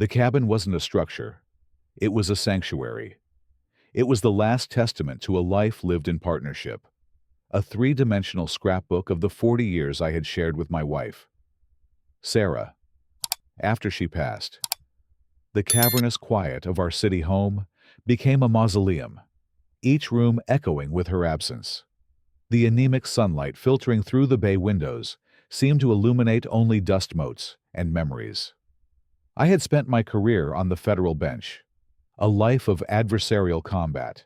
The cabin wasn't a structure. It was a sanctuary. It was the last testament to a life lived in partnership, a three-dimensional scrapbook of the 40 years I had shared with my wife, Sarah. After she passed, the cavernous quiet of our city home became a mausoleum, each room echoing with her absence. The anemic sunlight filtering through the bay windows seemed to illuminate only dust motes and memories. I had spent my career on the federal bench, a life of adversarial combat,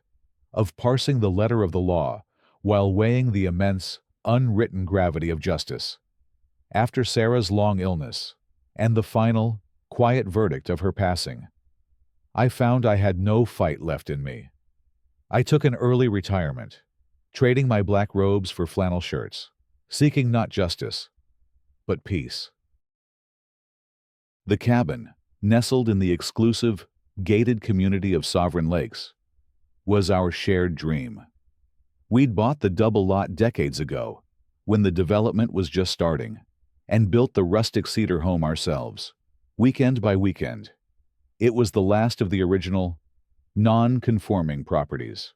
of parsing the letter of the law while weighing the immense, unwritten gravity of justice. After Sarah's long illness and the final, quiet verdict of her passing, I found I had no fight left in me. I took an early retirement, trading my black robes for flannel shirts, seeking not justice, but peace. The cabin, nestled in the exclusive, gated community of Sovereign Lakes, was our shared dream. We'd bought the double lot decades ago, when the development was just starting, and built the rustic cedar home ourselves, weekend by weekend. It was the last of the original, non-conforming properties.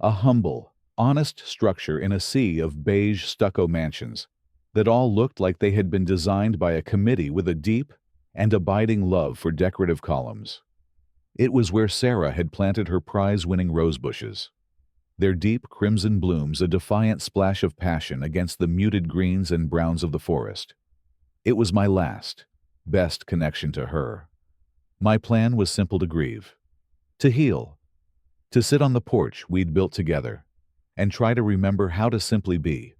A humble, honest structure in a sea of beige stucco mansions that all looked like they had been designed by a committee with a deep and abiding love for decorative columns. It was where Sarah had planted her prize-winning rose bushes, their deep crimson blooms a defiant splash of passion against the muted greens and browns of the forest. It was my last, best connection to her. My plan was simple to grieve, to heal, to sit on the porch we'd built together, and try to remember how to simply be.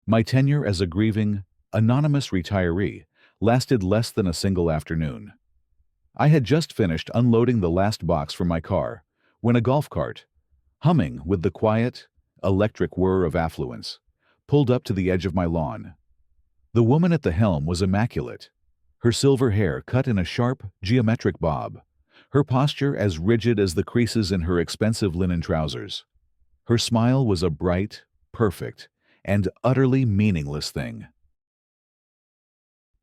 My tenure as a grieving, anonymous retiree lasted less than a single afternoon. I had just finished unloading the last box from my car when a golf cart, humming with the quiet, electric whir of affluence, pulled up to the edge of my lawn. The woman at the helm was immaculate, her silver hair cut in a sharp, geometric bob, her posture as rigid as the creases in her expensive linen trousers. Her smile was a bright, perfect, and utterly meaningless thing.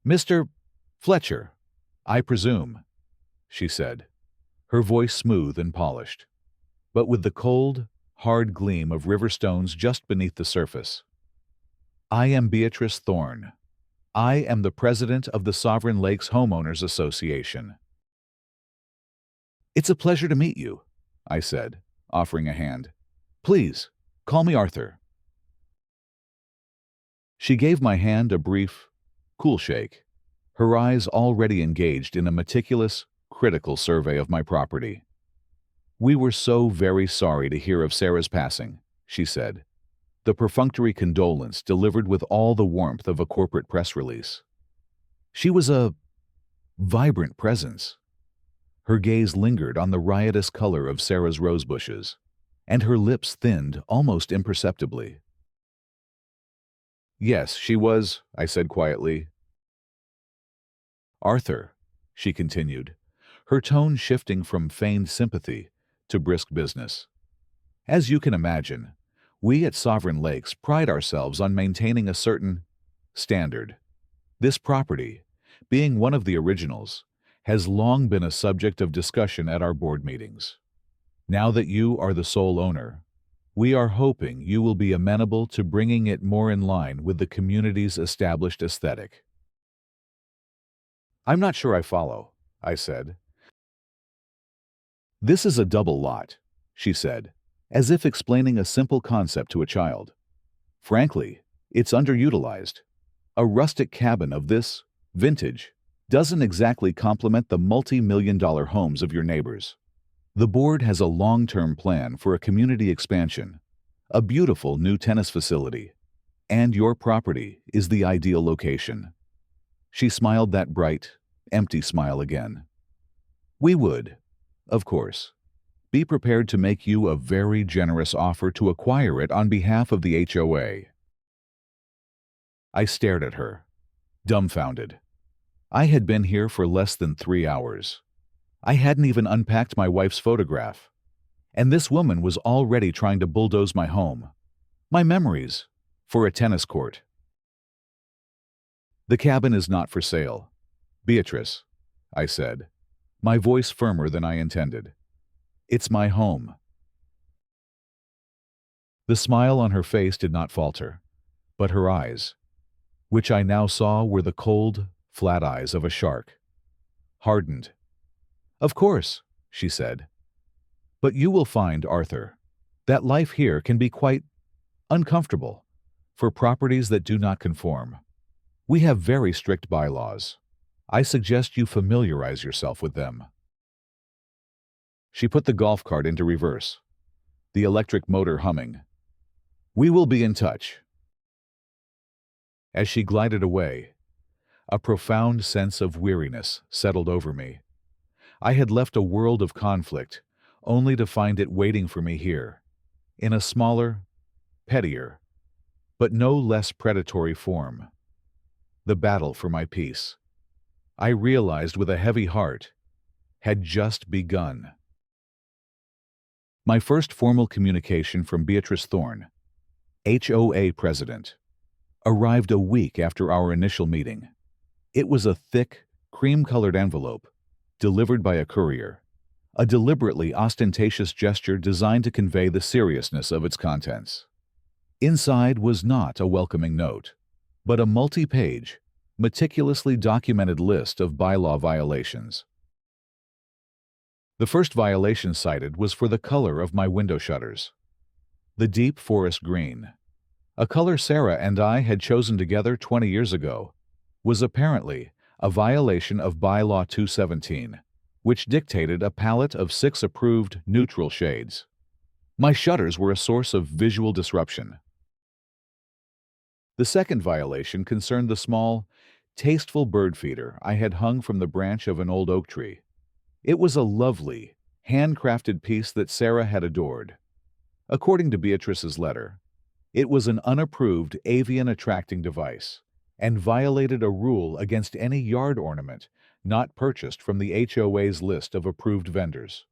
"Mr. Fletcher, I presume," she said, her voice smooth and polished, but with the cold, hard gleam of river stones just beneath the surface. "I am Beatrice Thorne. I am the president of the Sovereign Lakes Homeowners Association." "It's a pleasure to meet you," I said, offering a hand. "Please, call me Arthur." She gave my hand a brief, cool shake, her eyes already engaged in a meticulous, critical survey of my property. "We were so very sorry to hear of Sarah's passing," she said, the perfunctory condolence delivered with all the warmth of a corporate press release. She was a vibrant presence. Her gaze lingered on the riotous color of Sarah's rose bushes, and her lips thinned almost imperceptibly. "Yes, she was," I said quietly. "Arthur," she continued, her tone shifting from feigned sympathy to brisk business. "As you can imagine, we at Sovereign Lakes pride ourselves on maintaining a certain standard. This property, being one of the originals, has long been a subject of discussion at our board meetings. Now that you are the sole owner, we are hoping you will be amenable to bringing it more in line with the community's established aesthetic." "I'm not sure I follow," I said. "This is a double lot," she said, as if explaining a simple concept to a child. "Frankly, it's underutilized. A rustic cabin of this vintage doesn't exactly complement the multi-million-dollar homes of your neighbors. The board has a long-term plan for a community expansion, a beautiful new tennis facility, and your property is the ideal location." She smiled that bright, empty smile again. "We would, of course, be prepared to make you a very generous offer to acquire it on behalf of the HOA." I stared at her, dumbfounded. I had been here for less than 3 hours. I hadn't even unpacked my wife's photograph, and this woman was already trying to bulldoze my home, my memories, for a tennis court. "The cabin is not for sale, Beatrice," I said, my voice firmer than I intended. It's my home. The smile on her face did not falter, but her eyes, which I now saw were the cold, flat eyes of a shark, hardened. Of course, she said. But you will find, Arthur, that life here can be quite uncomfortable for properties that do not conform. We have very strict bylaws. I suggest you familiarize yourself with them. She put the golf cart into reverse, the electric motor humming. We will be in touch. As she glided away, a profound sense of weariness settled over me. I had left a world of conflict, only to find it waiting for me here, in a smaller, pettier, but no less predatory form. The battle for my peace, I realized with a heavy heart, had just begun. My first formal communication from Beatrice Thorne, HOA president, arrived a week after our initial meeting. It was a thick, cream-colored envelope, delivered by a courier, a deliberately ostentatious gesture designed to convey the seriousness of its contents. Inside was not a welcoming note, but a multi-page, meticulously documented list of bylaw violations. The first violation cited was for the color of my window shutters. The deep forest green, a color Sarah and I had chosen together 20 years ago, was apparently a violation of Bylaw 217, which dictated a palette of 6 approved neutral shades. My shutters were a source of visual disruption. The second violation concerned the small, tasteful bird feeder I had hung from the branch of an old oak tree. It was a lovely, handcrafted piece that Sarah had adored. According to Beatrice's letter, it was an unapproved avian attracting device and violated a rule against any yard ornament not purchased from the HOA's list of approved vendors.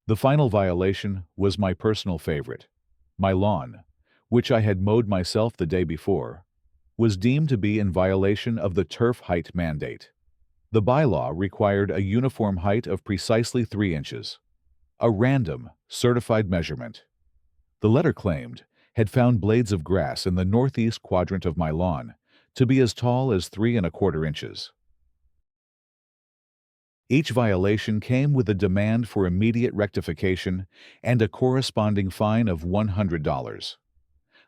The final violation was my personal favorite. My lawn, which I had mowed myself the day before, was deemed to be in violation of the turf height mandate. The bylaw required a uniform height of precisely 3 inches, a random, certified measurement. The letter claimed had found blades of grass in the northeast quadrant of my lawn to be as tall as 3¼ inches. Each violation came with a demand for immediate rectification and a corresponding fine of $100.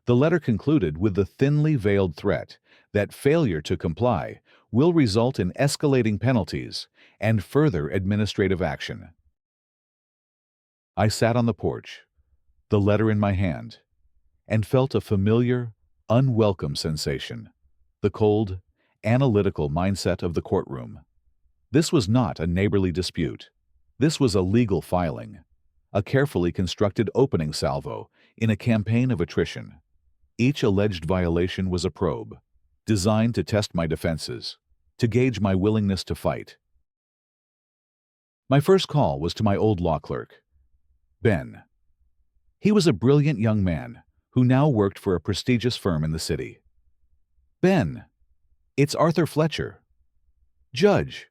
The letter concluded with the thinly veiled threat that failure to comply will result in escalating penalties and further administrative action. I sat on the porch, the letter in my hand, and felt a familiar, unwelcome sensation, the cold, analytical mindset of the courtroom. This was not a neighborly dispute. This was a legal filing, a carefully constructed opening salvo in a campaign of attrition. Each alleged violation was a probe, designed to test my defenses, to gauge my willingness to fight. My first call was to my old law clerk, Ben. He was a brilliant young man who now worked for a prestigious firm in the city. Ben, it's Arthur Fletcher. Judge.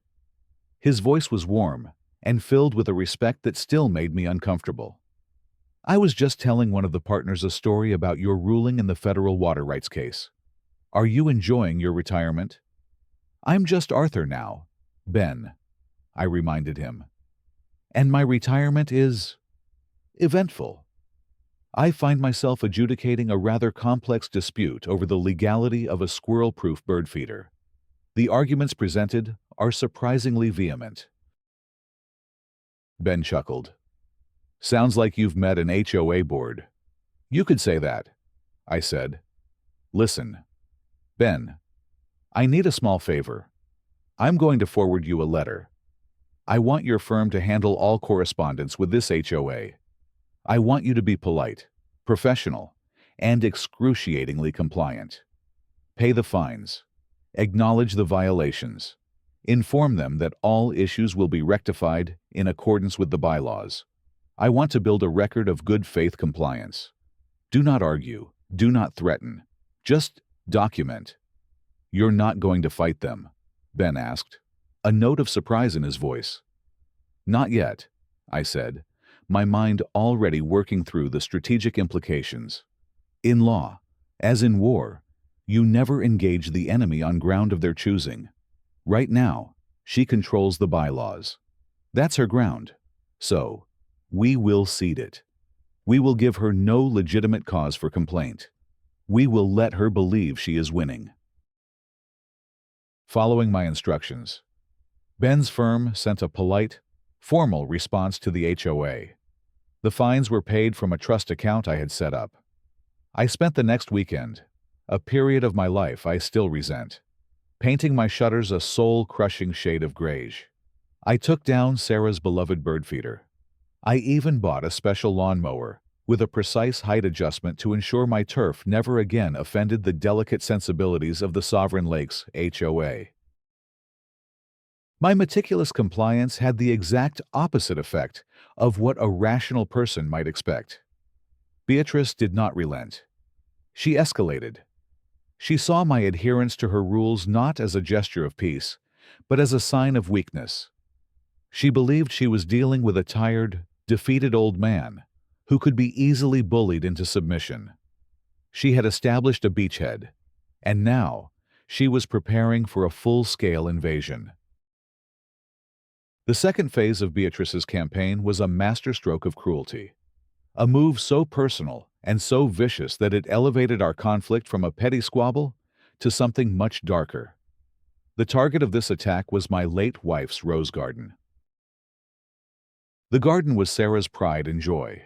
His voice was warm and filled with a respect that still made me uncomfortable. I was just telling one of the partners a story about your ruling in the federal water rights case. Are you enjoying your retirement? I'm just Arthur now, Ben, I reminded him. And my retirement is eventful. I find myself adjudicating a rather complex dispute over the legality of a squirrel-proof bird feeder. The arguments presented are surprisingly vehement. Ben chuckled. Sounds like you've met an HOA board. You could say that, I said. Listen, Ben, I need a small favor. I'm going to forward you a letter. I want your firm to handle all correspondence with this HOA. I want you to be polite, professional, and excruciatingly compliant. Pay the fines. Acknowledge the violations. Inform them that all issues will be rectified in accordance with the bylaws. I want to build a record of good faith compliance. Do not argue. Do not threaten. Just document. You're not going to fight them? Ben asked. a note of surprise in his voice. "Not yet," I said, my mind already working through the strategic implications. In law, as in war, you never engage the enemy on ground of their choosing. Right now, she controls the bylaws. That's her ground. So, we will cede it. We will give her no legitimate cause for complaint. We will let her believe she is winning. Following my instructions, Ben's firm sent a polite, formal response to the HOA. The fines were paid from a trust account I had set up. I spent the next weekend, a period of my life I still resent, painting my shutters a soul-crushing shade of greige. I took down Sarah's beloved bird feeder. I even bought a special lawnmower with a precise height adjustment to ensure my turf never again offended the delicate sensibilities of the Sovereign Lakes HOA. My meticulous compliance had the exact opposite effect of what a rational person might expect. Beatrice did not relent. She escalated. She saw my adherence to her rules not as a gesture of peace, but as a sign of weakness. She believed she was dealing with a tired, defeated old man who could be easily bullied into submission. She had established a beachhead, and now she was preparing for a full-scale invasion. The second phase of Beatrice's campaign was a masterstroke of cruelty, a move so personal and so vicious that it elevated our conflict from a petty squabble to something much darker. The target of this attack was my late wife's rose garden. The garden was Sarah's pride and joy.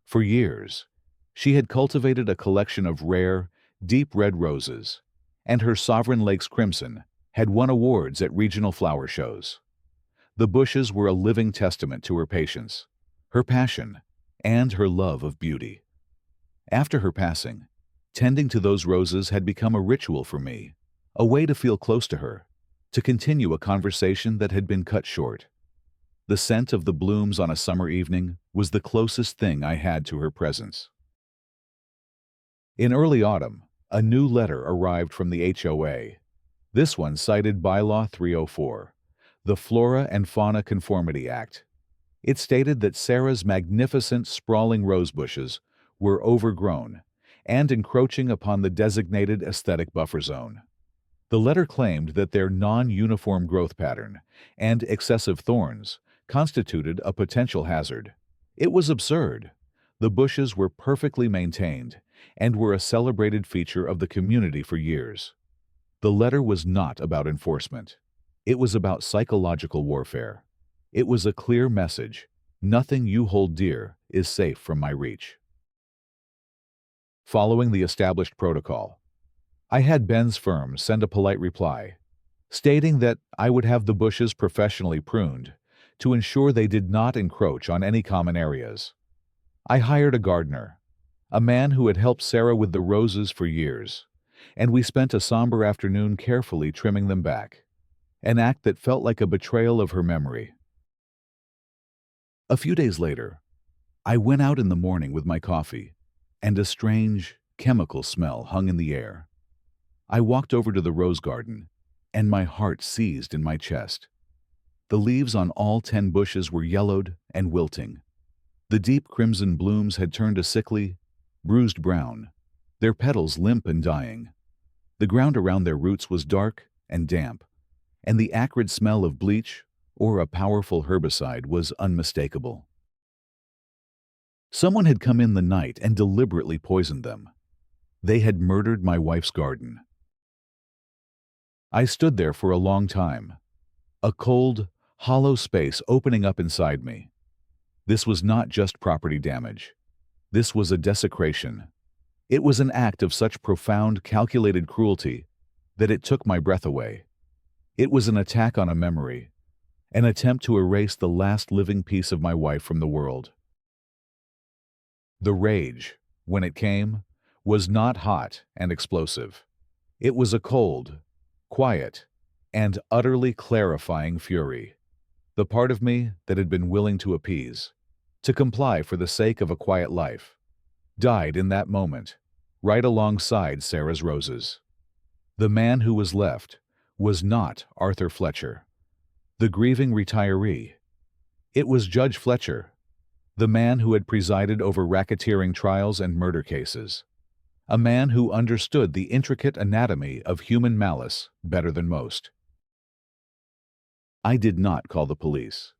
For years, she had cultivated a collection of rare, deep red roses, and her Sovereign Lakes crimson had won awards at regional flower shows. The bushes were a living testament to her patience, her passion, and her love of beauty. After her passing, tending to those roses had become a ritual for me, a way to feel close to her, to continue a conversation that had been cut short. The scent of the blooms on a summer evening was the closest thing I had to her presence. In early autumn, a new letter arrived from the HOA. This one cited Bylaw 304, the Flora and Fauna Conformity Act. It stated that Sarah's magnificent, sprawling rose bushes were overgrown and encroaching upon the designated aesthetic buffer zone. The letter claimed that their non-uniform growth pattern and excessive thorns constituted a potential hazard. It was absurd. The bushes were perfectly maintained and were a celebrated feature of the community for years. The letter was not about enforcement. It was about psychological warfare. It was a clear message: nothing you hold dear is safe from my reach. Following the established protocol, I had Ben's firm send a polite reply, stating that I would have the bushes professionally pruned to ensure they did not encroach on any common areas. I hired a gardener, a man who had helped Sarah with the roses for years, and we spent a somber afternoon carefully trimming them back, an act that felt like a betrayal of her memory. A few days later, I went out in the morning with my coffee, and a strange, chemical smell hung in the air. I walked over to the rose garden, and my heart seized in my chest. The leaves on all 10 bushes were yellowed and wilting. The deep crimson blooms had turned a sickly, bruised brown, their petals limp and dying. The ground around their roots was dark and damp, and the acrid smell of bleach or a powerful herbicide was unmistakable. Someone had come in the night and deliberately poisoned them. They had murdered my wife's garden. I stood there for a long time, a cold, hollow space opening up inside me. This was not just property damage. This was a desecration. It was an act of such profound, calculated cruelty that it took my breath away. It was an attack on a memory, an attempt to erase the last living piece of my wife from the world. The rage, when it came, was not hot and explosive. It was a cold, quiet, and utterly clarifying fury. The part of me that had been willing to appease, to comply for the sake of a quiet life, died in that moment, right alongside Sarah's roses. The man who was left was not Arthur Fletcher, The grieving retiree. It was Judge Fletcher, the man who had presided over racketeering trials and murder cases. A man who understood the intricate anatomy of human malice better than most. I did not call the police.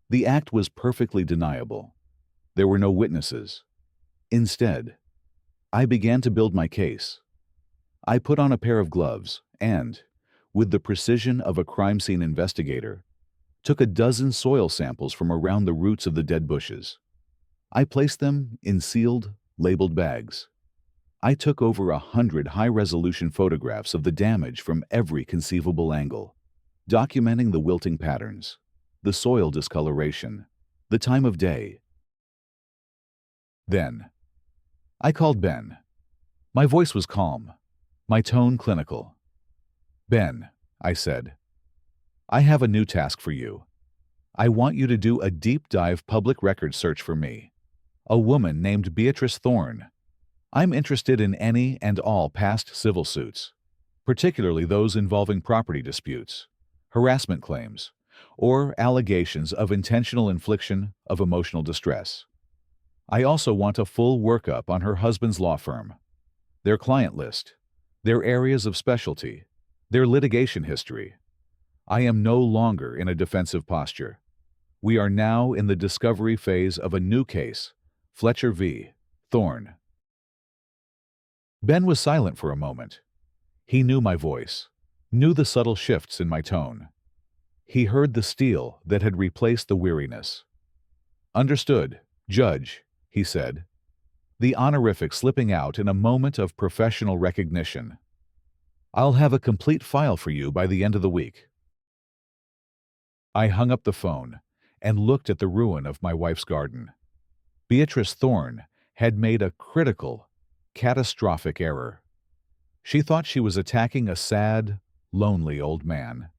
The act was perfectly deniable. There were no witnesses. Instead, I began to build my case. I put on a pair of gloves and, with the precision of a crime scene investigator, took a dozen soil samples from around the roots of the dead bushes. I placed them in sealed, labeled bags. I took over 100 high-resolution photographs of the damage from every conceivable angle, documenting the wilting patterns, the soil discoloration, the time of day. Then, I called Ben. My voice was calm, my tone clinical. "Ben," I said, "I have a new task for you. I want you to do a deep-dive public records search for me. A woman named Beatrice Thorne. I'm interested in any and all past civil suits, particularly those involving property disputes, harassment claims, or allegations of intentional infliction of emotional distress. I also want a full workup on her husband's law firm, their client list, their areas of specialty, their litigation history. I am no longer in a defensive posture. We are now in the discovery phase of a new case, Fletcher v. Thorne." Ben was silent for a moment. He knew my voice, knew the subtle shifts in my tone. He heard the steel that had replaced the weariness. "Understood, Judge," he said, the honorific slipping out in a moment of professional recognition. "I'll have a complete file for you by the end of the week." I hung up the phone and looked at the ruin of my wife's garden. Beatrice Thorne had made a critical, catastrophic error. She thought she was attacking a sad, lonely old man.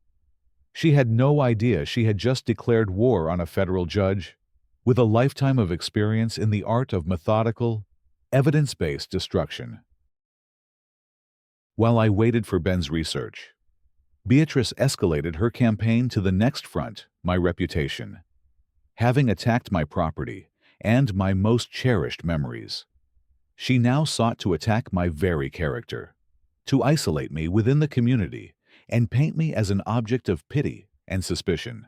She had no idea she had just declared war on a federal judge with a lifetime of experience in the art of methodical, evidence-based destruction. While I waited for Ben's research, Beatrice escalated her campaign to the next front, my reputation. Having attacked my property and my most cherished memories, she now sought to attack my very character, to isolate me within the community and paint me as an object of pity and suspicion.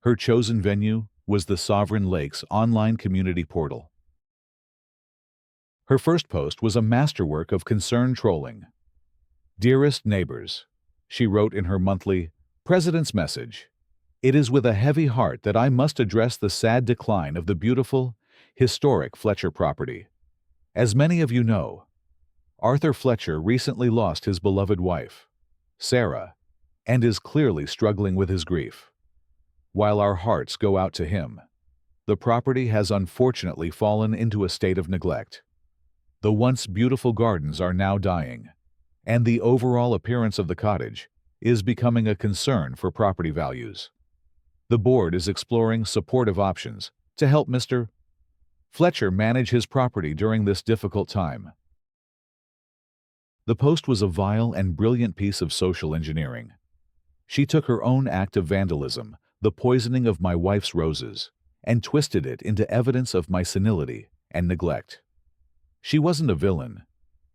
Her chosen venue was the Sovereign Lakes online community portal. Her first post was a masterwork of concerned trolling. "Dearest neighbors," she wrote in her monthly President's Message, "it is with a heavy heart that I must address the sad decline of the beautiful, historic Fletcher property. As many of you know, Arthur Fletcher recently lost his beloved wife, Sarah, and is clearly struggling with his grief. While our hearts go out to him, the property has unfortunately fallen into a state of neglect. The once beautiful gardens are now dying, and the overall appearance of the cottage is becoming a concern for property values. The board is exploring supportive options to help Mr. Fletcher manage his property during this difficult time." The post was a vile and brilliant piece of social engineering. She took her own act of vandalism, the poisoning of my wife's roses, and twisted it into evidence of my senility and neglect. She wasn't a villain.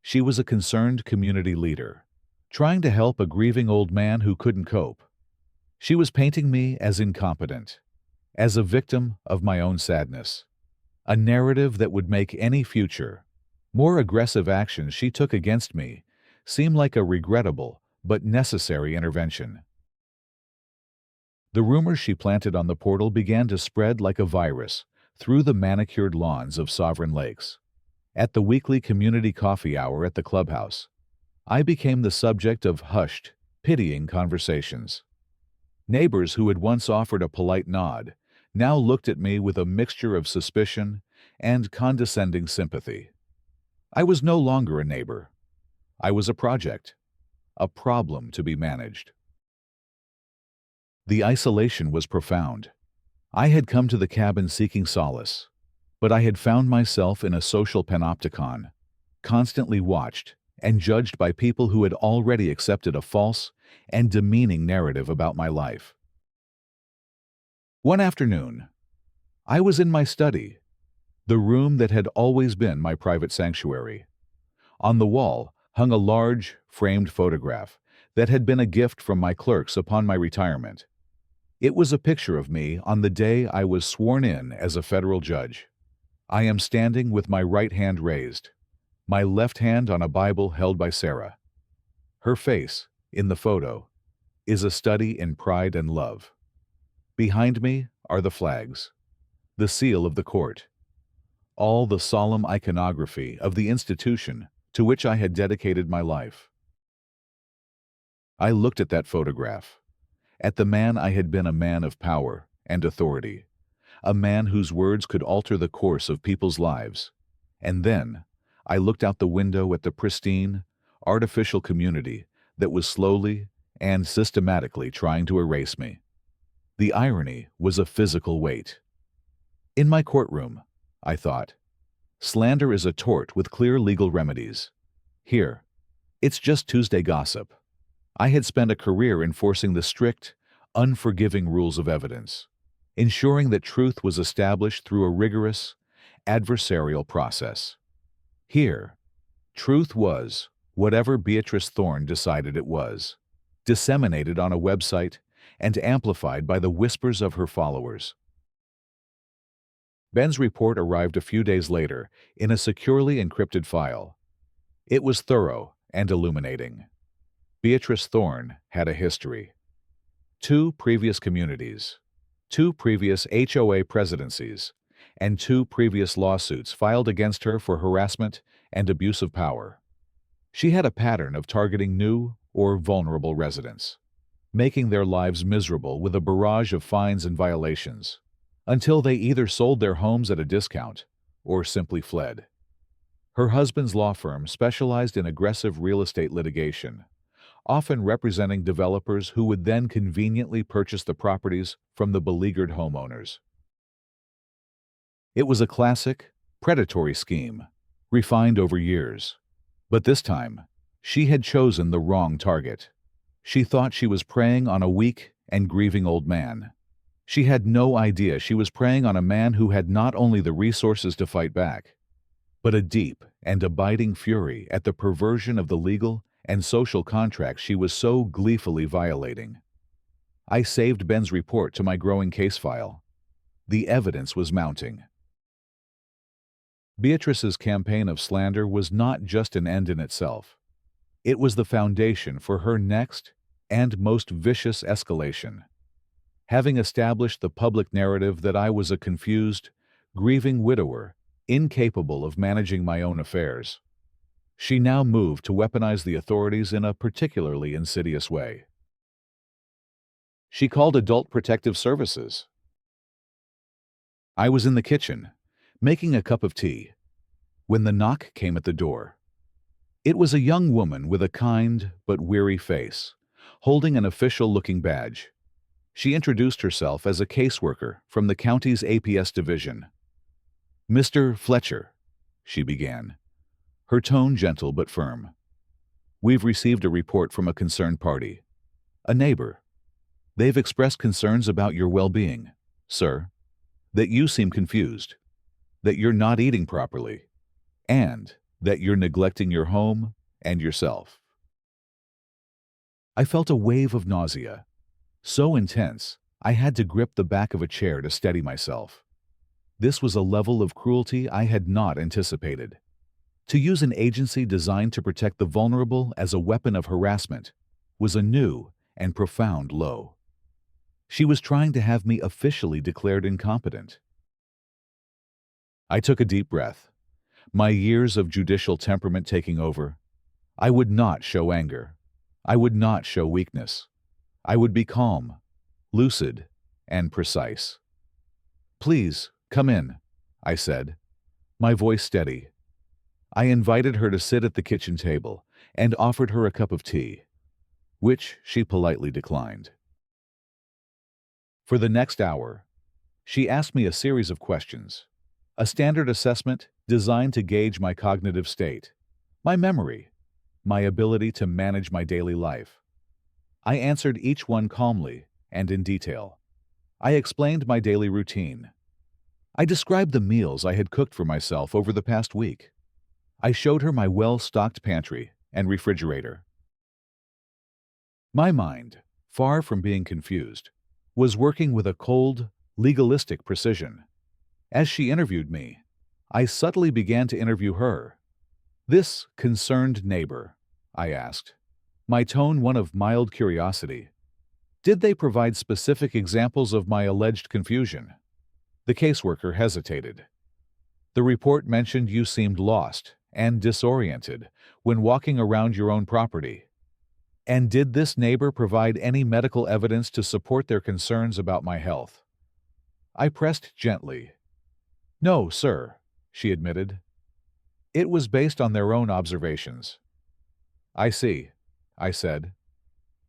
She was a concerned community leader, trying to help a grieving old man who couldn't cope. She was painting me as incompetent, as a victim of my own sadness. A narrative that would make any future, more aggressive actions she took against me seem like a regrettable but necessary intervention. The rumors she planted on the portal began to spread like a virus through the manicured lawns of Sovereign Lakes. At the weekly community coffee hour at the clubhouse, I became the subject of hushed, pitying conversations. Neighbors who had once offered a polite nod now looked at me with a mixture of suspicion and condescending sympathy. I was no longer a neighbor. I was a project, a problem to be managed. The isolation was profound. I had come to the cabin seeking solace, but I had found myself in a social panopticon, constantly watched and judged by people who had already accepted a false and demeaning narrative about my life. One afternoon, I was in my study, the room that had always been my private sanctuary. On the wall hung a large, framed photograph that had been a gift from my clerks upon my retirement. It was a picture of me on the day I was sworn in as a federal judge. I am standing with my right hand raised, my left hand on a Bible held by Sarah. Her face, in the photo, is a study in pride and love. Behind me are the flags, the seal of the court, all the solemn iconography of the institution to which I had dedicated my life. I looked at that photograph, at the man I had been, a man of power and authority, a man whose words could alter the course of people's lives. And then I looked out the window at the pristine, artificial community that was slowly and systematically trying to erase me. The irony was a physical weight. In my courtroom, I thought, slander is a tort with clear legal remedies. Here, it's just Tuesday gossip. I had spent a career enforcing the strict, unforgiving rules of evidence, ensuring that truth was established through a rigorous, adversarial process. Here, truth was whatever Beatrice Thorne decided it was, disseminated on a website and amplified by the whispers of her followers. Ben's report arrived a few days later in a securely encrypted file. It was thorough and illuminating. Beatrice Thorne had a history. 2 previous communities, 2 previous HOA presidencies, and 2 previous lawsuits filed against her for harassment and abuse of power. She had a pattern of targeting new or vulnerable residents, making their lives miserable with a barrage of fines and violations, until they either sold their homes at a discount or simply fled. Her husband's law firm specialized in aggressive real estate litigation, often representing developers who would then conveniently purchase the properties from the beleaguered homeowners. It was a classic, predatory scheme, refined over years. But this time, she had chosen the wrong target. She thought she was preying on a weak and grieving old man. She had no idea she was preying on a man who had not only the resources to fight back, but a deep and abiding fury at the perversion of the legal and social contracts she was so gleefully violating. I saved Ben's report to my growing case file. The evidence was mounting. Beatrice's campaign of slander was not just an end in itself. It was the foundation for her next and most vicious escalation. Having established the public narrative that I was a confused, grieving widower, incapable of managing my own affairs, she now moved to weaponize the authorities in a particularly insidious way. She called Adult Protective Services. I was in the kitchen, making a cup of tea, when the knock came at the door. It was a young woman with a kind but weary face, holding an official-looking badge. She introduced herself as a caseworker from the county's APS division. "Mr. Fletcher," she began, her tone gentle but firm. "We've received a report from a concerned party, a neighbor. They've expressed concerns about your well-being, sir, that you seem confused, that you're not eating properly, and that you're neglecting your home and yourself." I felt a wave of nausea, so intense I had to grip the back of a chair to steady myself. This was a level of cruelty I had not anticipated. To use an agency designed to protect the vulnerable as a weapon of harassment was a new and profound low. She was trying to have me officially declared incompetent. I took a deep breath, my years of judicial temperament taking over. I would not show anger. I would not show weakness. I would be calm, lucid, and precise. "Please, come in," I said, my voice steady. I invited her to sit at the kitchen table and offered her a cup of tea, which she politely declined. For the next hour, she asked me a series of questions, a standard assessment designed to gauge my cognitive state, my memory, my ability to manage my daily life. I answered each one calmly and in detail. I explained my daily routine. I described the meals I had cooked for myself over the past week. I showed her my well-stocked pantry and refrigerator. My mind, far from being confused, was working with a cold, legalistic precision. As she interviewed me, I subtly began to interview her. "This concerned neighbor," I asked, my tone one of mild curiosity. "Did they provide specific examples of my alleged confusion?" The caseworker hesitated. "The report mentioned you seemed lost and disoriented when walking around your own property. And did this neighbor provide any medical evidence to support their concerns about my health?" I pressed gently. "No, sir," she admitted. "It was based on their own observations." "I see," I said.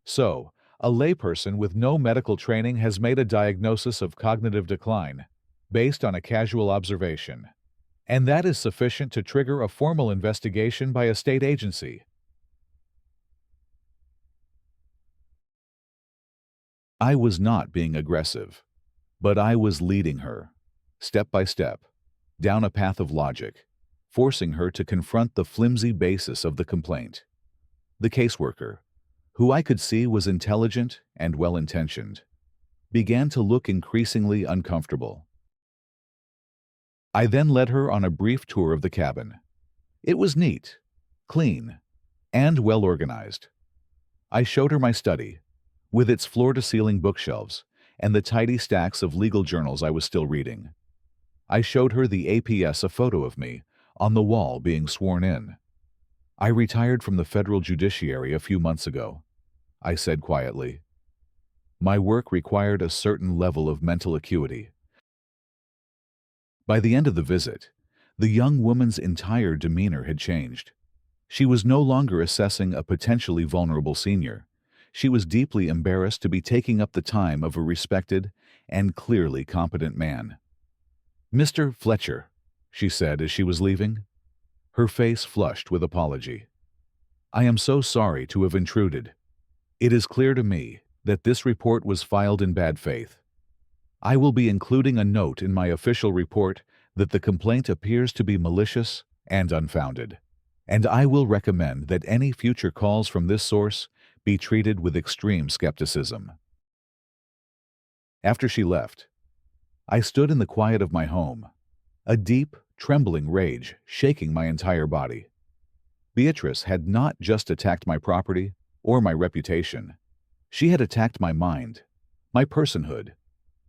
"So, a layperson with no medical training has made a diagnosis of cognitive decline based on a casual observation, and that is sufficient to trigger a formal investigation by a state agency." I was not being aggressive, but I was leading her, step by step, down a path of logic, forcing her to confront the flimsy basis of the complaint. The caseworker, who I could see was intelligent and well-intentioned, began to look increasingly uncomfortable. I then led her on a brief tour of the cabin. It was neat, clean, and well-organized. I showed her my study, with its floor-to-ceiling bookshelves and the tidy stacks of legal journals I was still reading. I showed her the APS a photo of me on the wall being sworn in. "I retired from the federal judiciary a few months ago," I said quietly. "My work required a certain level of mental acuity." By the end of the visit, the young woman's entire demeanor had changed. She was no longer assessing a potentially vulnerable senior. She was deeply embarrassed to be taking up the time of a respected and clearly competent man. "Mr. Fletcher," she said as she was leaving, her face flushed with apology. "I am so sorry to have intruded. It is clear to me that this report was filed in bad faith. I will be including a note in my official report that the complaint appears to be malicious and unfounded, and I will recommend that any future calls from this source be treated with extreme skepticism." After she left, I stood in the quiet of my home, a deep, trembling rage shaking my entire body. Beatrice had not just attacked my property or my reputation. She had attacked my mind, my personhood,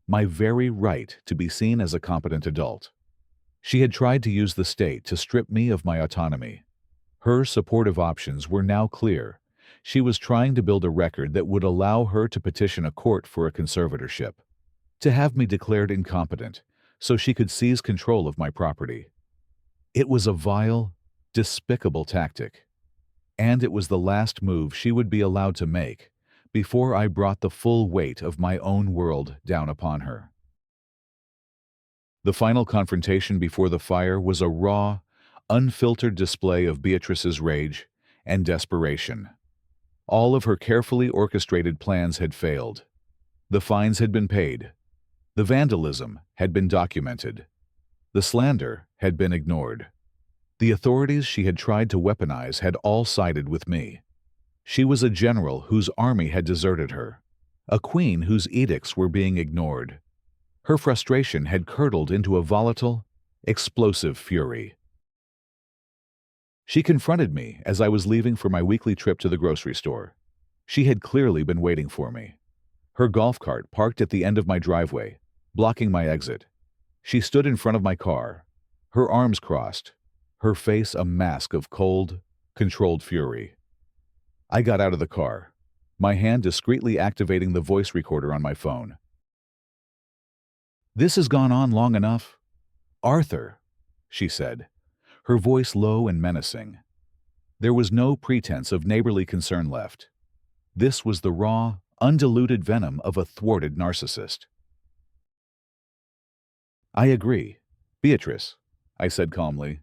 my very right to be seen as a competent adult. She had tried to use the state to strip me of my autonomy. Her supportive options were now clear. She was trying to build a record that would allow her to petition a court for a conservatorship, to have me declared incompetent so she could seize control of my property. It was a vile, despicable tactic, and it was the last move she would be allowed to make before I brought the full weight of my own world down upon her. The final confrontation before the fire was a raw, unfiltered display of Beatrice's rage and desperation. All of her carefully orchestrated plans had failed. The fines had been paid. The vandalism had been documented. The slander had been ignored. The authorities she had tried to weaponize had all sided with me. She was a general whose army had deserted her, a queen whose edicts were being ignored. Her frustration had curdled into a volatile, explosive fury. She confronted me as I was leaving for my weekly trip to the grocery store. She had clearly been waiting for me. Her golf cart parked at the end of my driveway, blocking my exit. She stood in front of my car, her arms crossed, her face a mask of cold, controlled fury. I got out of the car, my hand discreetly activating the voice recorder on my phone. "This has gone on long enough. Arthur," she said, her voice low and menacing. There was no pretense of neighborly concern left. This was the raw, undiluted venom of a thwarted narcissist. "I agree, Beatrice," I said calmly.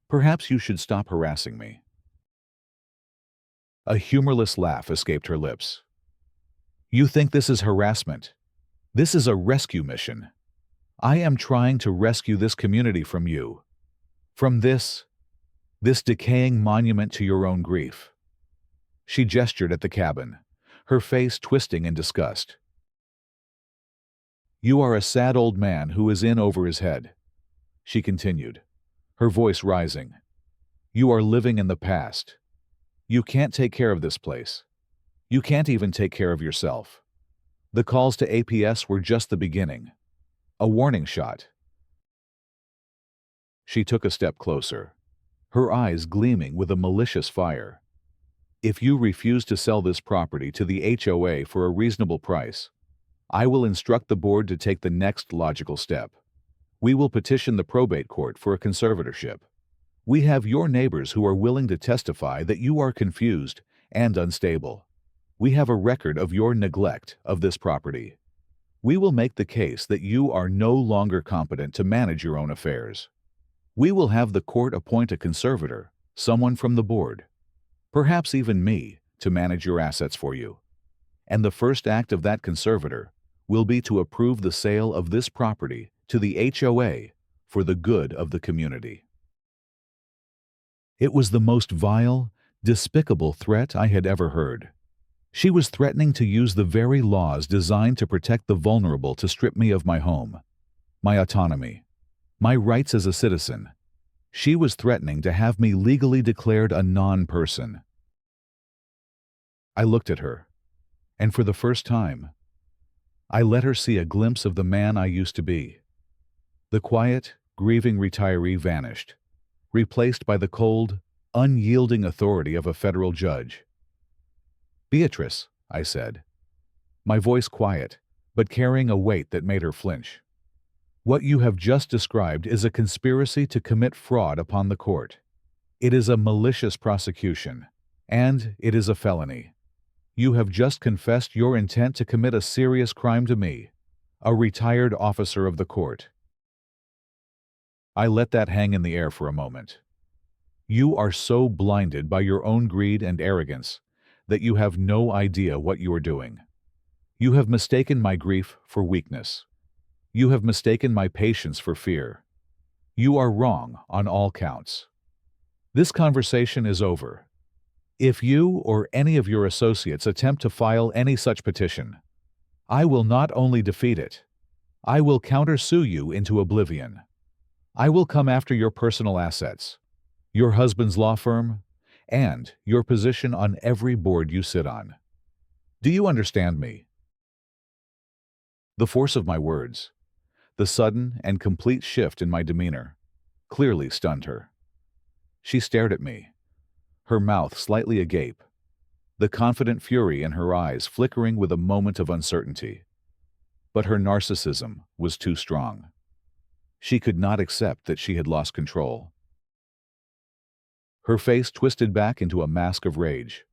"Perhaps you should stop harassing me." A humorless laugh escaped her lips. "You think this is harassment? This is a rescue mission. I am trying to rescue this community from you. From this decaying monument to your own grief." She gestured at the cabin, her face twisting in disgust. "You are a sad old man who is in over his head," she continued, her voice rising. "You are living in the past. You can't take care of this place. You can't even take care of yourself. The calls to APS were just the beginning. A warning shot." She took a step closer, her eyes gleaming with a malicious fire. "If you refuse to sell this property to the HOA for a reasonable price, I will instruct the board to take the next logical step. We will petition the probate court for a conservatorship. We have your neighbors who are willing to testify that you are confused and unstable. We have a record of your neglect of this property. We will make the case that you are no longer competent to manage your own affairs. We will have the court appoint a conservator, someone from the board, perhaps even me, to manage your assets for you. And the first act of that conservator will be to approve the sale of this property to the HOA for the good of the community." It was the most vile, despicable threat I had ever heard. She was threatening to use the very laws designed to protect the vulnerable to strip me of my home, my autonomy, my rights as a citizen. She was threatening to have me legally declared a non-person. I looked at her, and for the first time, I let her see a glimpse of the man I used to be. The quiet, grieving retiree vanished, replaced by the cold, unyielding authority of a federal judge. "Beatrice," I said, my voice quiet, but carrying a weight that made her flinch. "What you have just described is a conspiracy to commit fraud upon the court. It is a malicious prosecution, and it is a felony. You have just confessed your intent to commit a serious crime to me, a retired officer of the court." I let that hang in the air for a moment. You are so blinded by your own greed and arrogance that you have no idea what you are doing. You have mistaken my grief for weakness. You have mistaken my patience for fear. You are wrong on all counts. This conversation is over. If you or any of your associates attempt to file any such petition, I will not only defeat it, I will countersue you into oblivion. I will come after your personal assets, your husband's law firm, and your position on every board you sit on. Do you understand me? The force of my words, the sudden and complete shift in my demeanor, clearly stunned her. She stared at me, her mouth slightly agape, the confident fury in her eyes flickering with a moment of uncertainty. But her narcissism was too strong. She could not accept that she had lost control. Her face twisted back into a mask of rage.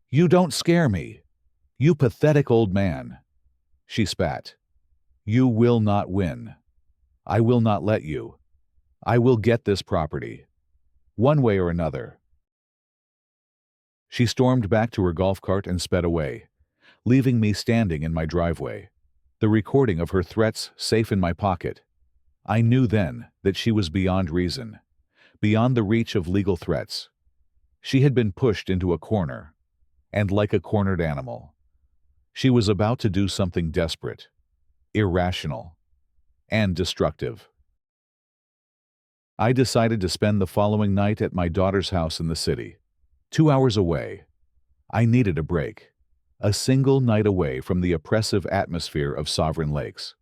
"You don't scare me, you pathetic old man," she spat. "You will not win. I will not let you. I will get this property, one way or another." She stormed back to her golf cart and sped away, leaving me standing in my driveway, the recording of her threats safe in my pocket. I knew then that she was beyond reason, beyond the reach of legal threats. She had been pushed into a corner, and like a cornered animal, she was about to do something desperate, irrational, and destructive. I decided to spend the following night at my daughter's house in the city, 2 hours away. I needed a break, a single night away from the oppressive atmosphere of Sovereign Lakes.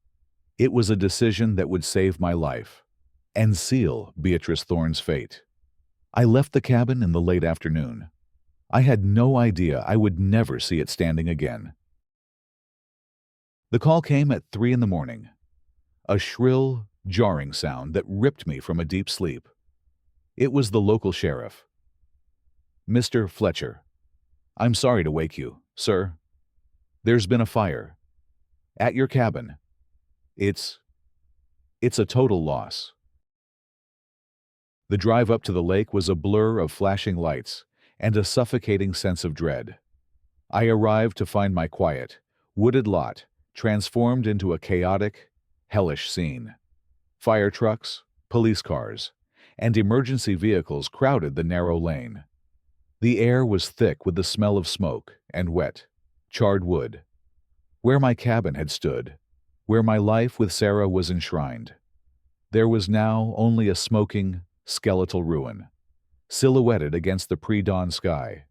It was a decision that would save my life and seal Beatrice Thorne's fate. I left the cabin in the late afternoon. I had no idea I would never see it standing again. The call came at 3 in the morning, a shrill, jarring sound that ripped me from a deep sleep. It was the local sheriff. "Mr. Fletcher, I'm sorry to wake you, sir. There's been a fire at your cabin. It's a total loss." The drive up to the lake was a blur of flashing lights and a suffocating sense of dread. I arrived to find my quiet, wooded lot transformed into a chaotic, hellish scene. Fire trucks, police cars, and emergency vehicles crowded the narrow lane. The air was thick with the smell of smoke and wet, charred wood. Where my cabin had stood, where my life with Sarah was enshrined, there was now only a smoking, skeletal ruin, silhouetted against the pre-dawn sky.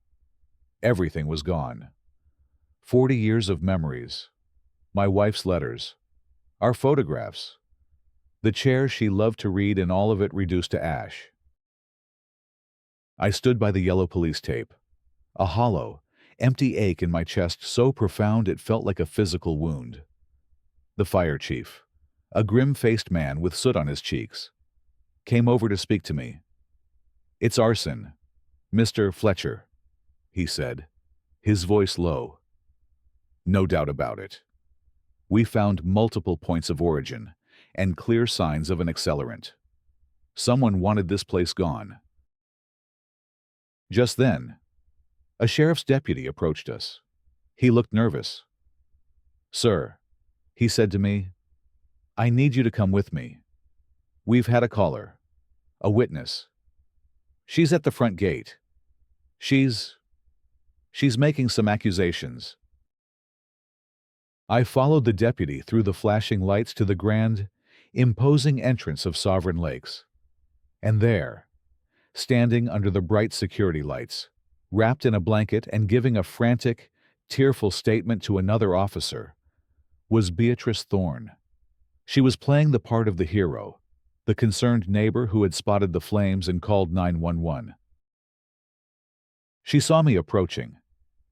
Everything was gone. 40 years of memories, my wife's letters, our photographs, the chair she loved to read, and all of it reduced to ash. I stood by the yellow police tape, a hollow, empty ache in my chest so profound it felt like a physical wound. The fire chief, a grim-faced man with soot on his cheeks, came over to speak to me. "It's arson, Mr. Fletcher," he said, his voice low. "No doubt about it. We found multiple points of origin and clear signs of an accelerant. Someone wanted this place gone." Just then, a sheriff's deputy approached us. He looked nervous. "Sir," he said to me, "I need you to come with me. We've had a caller, a witness. She's at the front gate. She's making some accusations." I followed the deputy through the flashing lights to the grand, imposing entrance of Sovereign Lakes. And there, standing under the bright security lights, wrapped in a blanket and giving a frantic, tearful statement to another officer, was Beatrice Thorne. She was playing the part of the hero, the concerned neighbor who had spotted the flames and called 911. She saw me approaching,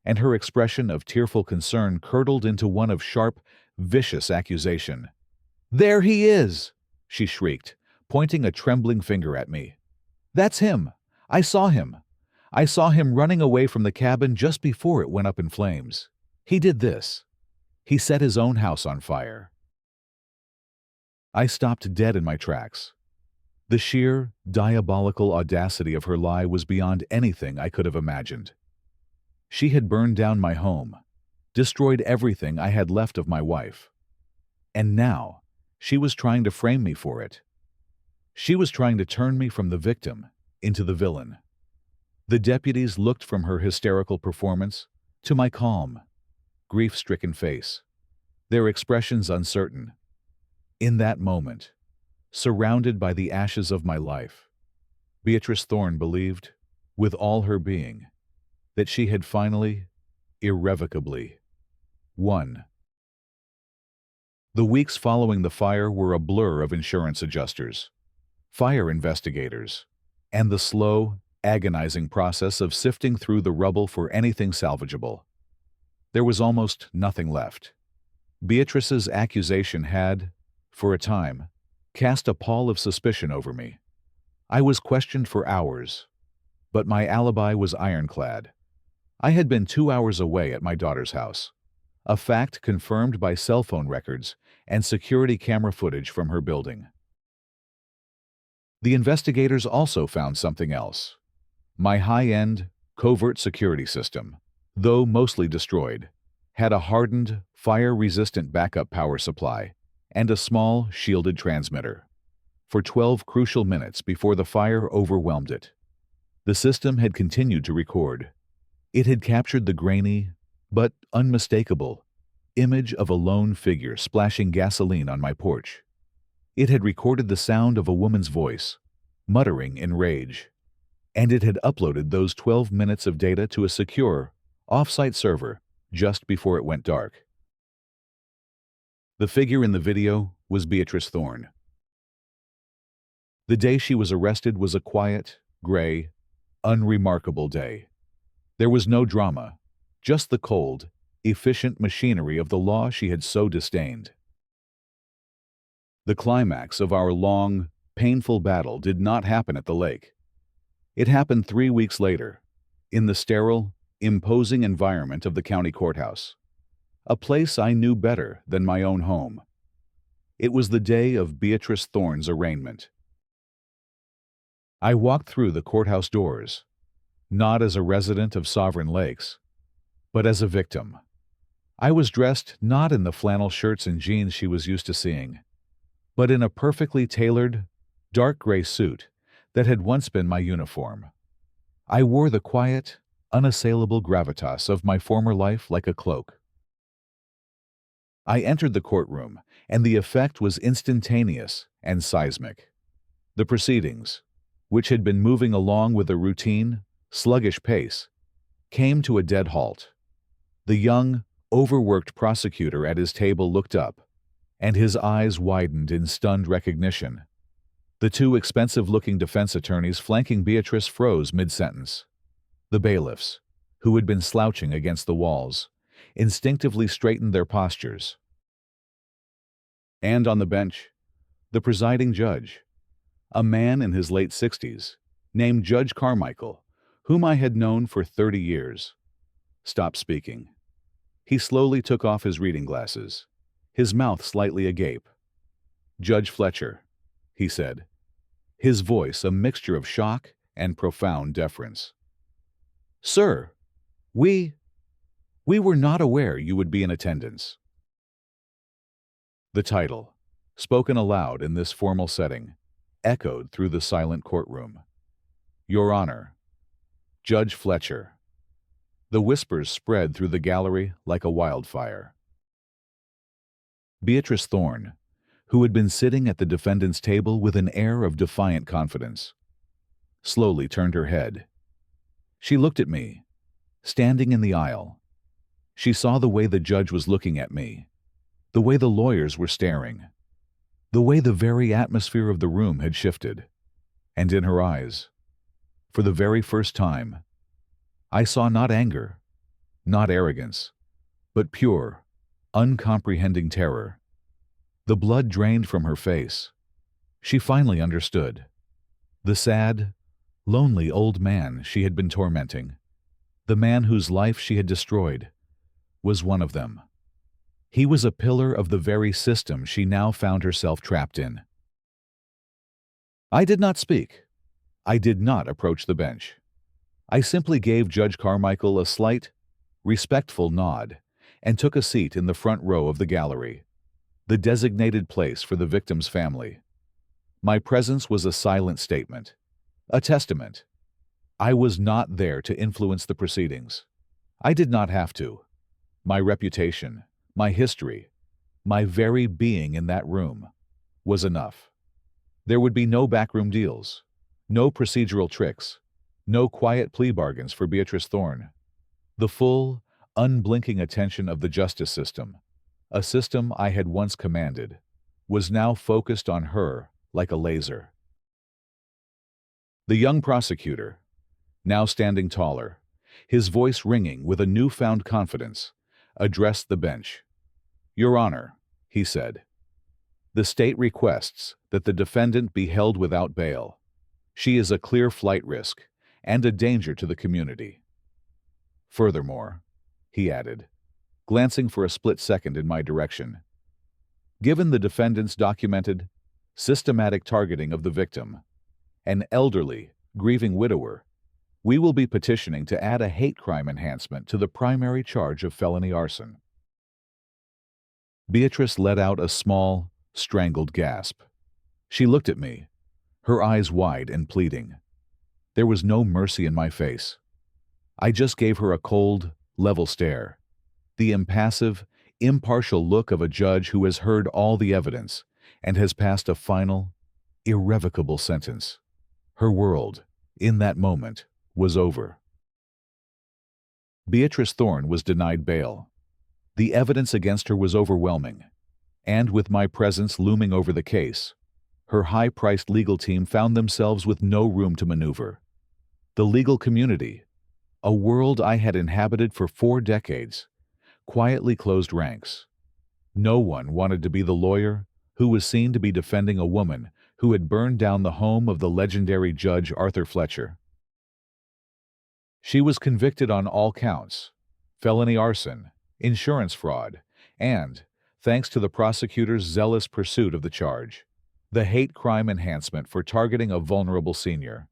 and her expression of tearful concern curdled into one of sharp, vicious accusation. "There he is!" she shrieked, pointing a trembling finger at me. "That's him! I saw him! I saw him running away from the cabin just before it went up in flames. He did this. He set his own house on fire." I stopped dead in my tracks. The sheer, diabolical audacity of her lie was beyond anything I could have imagined. She had burned down my home, destroyed everything I had left of my wife. And now, she was trying to frame me for it. She was trying to turn me from the victim into the villain. The deputies looked from her hysterical performance to my calm, grief-stricken face, their expressions uncertain. In that moment, surrounded by the ashes of my life, Beatrice Thorne believed, with all her being, that she had finally, irrevocably, won. The weeks following the fire were a blur of insurance adjusters, fire investigators, and the slow, agonizing process of sifting through the rubble for anything salvageable. There was almost nothing left. Beatrice's accusation had, for a time, cast a pall of suspicion over me. I was questioned for hours, but my alibi was ironclad. I had been 2 hours away at my daughter's house, a fact confirmed by cell phone records and security camera footage from her building. The investigators also found something else. My high-end, covert security system, though mostly destroyed, had a hardened, fire-resistant backup power supply and a small, shielded transmitter. For 12 crucial minutes before the fire overwhelmed it, the system had continued to record. It had captured the grainy, but unmistakable, image of a lone figure splashing gasoline on my porch. It had recorded the sound of a woman's voice, muttering in rage, and it had uploaded those 12 minutes of data to a secure, off-site server just before it went dark. The figure in the video was Beatrice Thorne. The day she was arrested was a quiet, gray, unremarkable day. There was no drama, just the cold, efficient machinery of the law she had so disdained. The climax of our long, painful battle did not happen at the lake. It happened 3 weeks later, in the sterile, imposing environment of the county courthouse, a place I knew better than my own home. It was the day of Beatrice Thorne's arraignment. I walked through the courthouse doors, not as a resident of Sovereign Lakes, but as a victim, I was dressed not in the flannel shirts and jeans she was used to seeing, but in a perfectly tailored, dark gray suit that had once been my uniform. I wore the quiet, unassailable gravitas of my former life like a cloak. I entered the courtroom, and the effect was instantaneous and seismic. The proceedings, which had been moving along with a routine, sluggish pace, came to a dead halt. The young, overworked prosecutor at his table looked up, and his eyes widened in stunned recognition. The two expensive-looking defense attorneys flanking Beatrice froze mid-sentence. The bailiffs, who had been slouching against the walls, instinctively straightened their postures. And on the bench, the presiding judge, a man in his late 60s, named Judge Carmichael, whom I had known for 30 years, stopped speaking. He slowly took off his reading glasses, his mouth slightly agape. "Judge Fletcher," he said, his voice a mixture of shock and profound deference. "Sir, we were not aware you would be in attendance." The title, spoken aloud in this formal setting, echoed through the silent courtroom. "Your Honor, Judge Fletcher." The whispers spread through the gallery like a wildfire. Beatrice Thorne, who had been sitting at the defendant's table with an air of defiant confidence, slowly turned her head. She looked at me, standing in the aisle. She saw the way the judge was looking at me, the way the lawyers were staring, the way the very atmosphere of the room had shifted, and in her eyes, for the very first time, I saw not anger, not arrogance, but pure, uncomprehending terror. The blood drained from her face. She finally understood. The sad, lonely old man she had been tormenting, the man whose life she had destroyed, was one of them. He was a pillar of the very system she now found herself trapped in. I did not speak. I did not approach the bench. I simply gave Judge Carmichael a slight, respectful nod and took a seat in the front row of the gallery, the designated place for the victim's family. My presence was a silent statement, a testament. I was not there to influence the proceedings. I did not have to. My reputation, my history, my very being in that room was enough. There would be no backroom deals, no procedural tricks, no quiet plea bargains for Beatrice Thorne. The full, unblinking attention of the justice system, a system I had once commanded, was now focused on her like a laser. The young prosecutor, now standing taller, his voice ringing with a newfound confidence, addressed the bench. "Your Honor," he said, "the state requests that the defendant be held without bail. She is a clear flight risk and a danger to the community. Furthermore," he added, glancing for a split second in my direction, "given the defendant's documented, systematic targeting of the victim, an elderly, grieving widower, we will be petitioning to add a hate crime enhancement to the primary charge of felony arson." Beatrice let out a small, strangled gasp. She looked at me, her eyes wide and pleading. There was no mercy in my face. I just gave her a cold, level stare, the impassive, impartial look of a judge who has heard all the evidence and has passed a final, irrevocable sentence. Her world, in that moment, was over. Beatrice Thorne was denied bail. The evidence against her was overwhelming, and with my presence looming over the case, her high-priced legal team found themselves with no room to maneuver. The legal community, a world I had inhabited for 4 decades, quietly closed ranks. No one wanted to be the lawyer who was seen to be defending a woman who had burned down the home of the legendary Judge Arthur Fletcher. She was convicted on all counts: felony arson, insurance fraud, and, thanks to the prosecutor's zealous pursuit of the charge, the hate crime enhancement for targeting a vulnerable senior.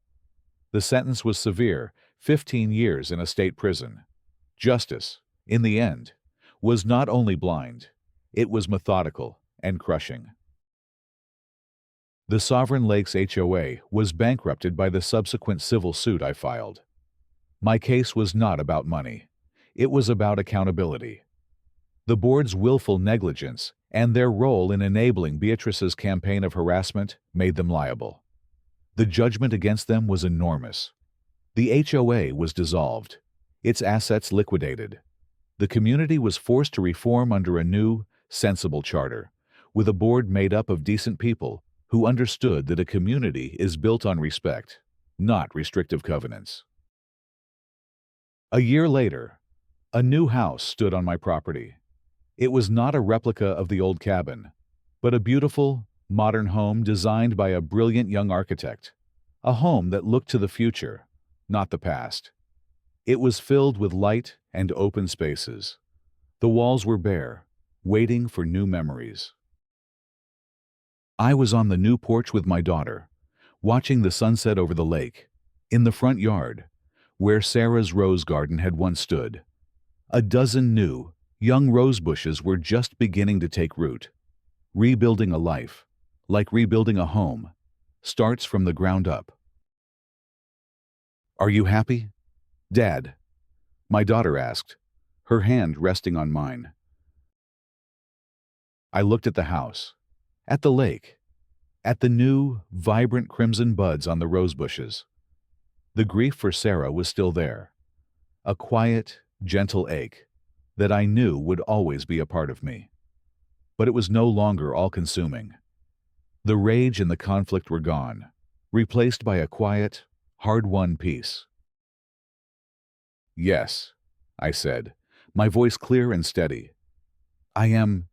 The sentence was severe, 15 years in a state prison. Justice, in the end, was not only blind, it was methodical and crushing. The Sovereign Lakes HOA was bankrupted by the subsequent civil suit I filed. My case was not about money. It was about accountability. The board's willful negligence and their role in enabling Beatrice's campaign of harassment made them liable. The judgment against them was enormous. The HOA was dissolved, its assets liquidated. The community was forced to reform under a new, sensible charter, with a board made up of decent people who understood that a community is built on respect, not restrictive covenants. A year later, a new house stood on my property. It was not a replica of the old cabin, but a beautiful, modern home designed by a brilliant young architect. A home that looked to the future, not the past. It was filled with light and open spaces. The walls were bare, waiting for new memories. I was on the new porch with my daughter, watching the sunset over the lake, in the front yard, where Sarah's rose garden had once stood. A dozen new, young rose bushes were just beginning to take root. Rebuilding a life, like rebuilding a home, starts from the ground up. "Are you happy, Dad?" my daughter asked, her hand resting on mine. I looked at the house, at the lake, at the new, vibrant crimson buds on the rose bushes. The grief for Sarah was still there, a quiet, gentle ache that I knew would always be a part of me. But it was no longer all-consuming. The rage and the conflict were gone, replaced by a quiet, hard-won peace. "Yes," I said, my voice clear and steady. "I am